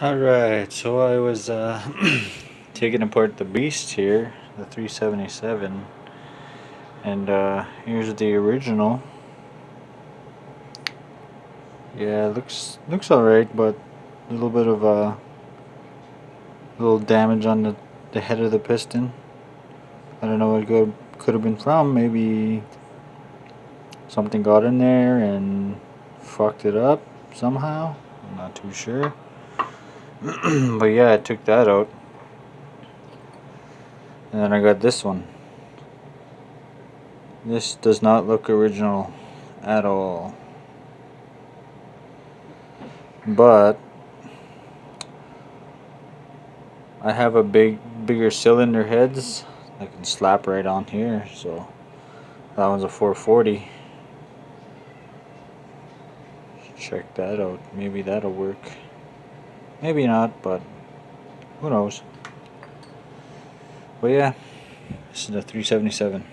Alright, so I was taking apart the beast here, the 377, and here's the original. Yeah, looks alright, but a little bit of little damage on the head of the piston. I don't know what it could have been from. Maybe something got in there and fucked it up somehow. I'm not too sure. But yeah, I took that out. And then I got this one. This does not look original at all. But I have a bigger cylinder heads. I can slap right on here, so that one's a 440. Check that out. Maybe that'll work. Maybe not, but who knows. But yeah, this is a 377.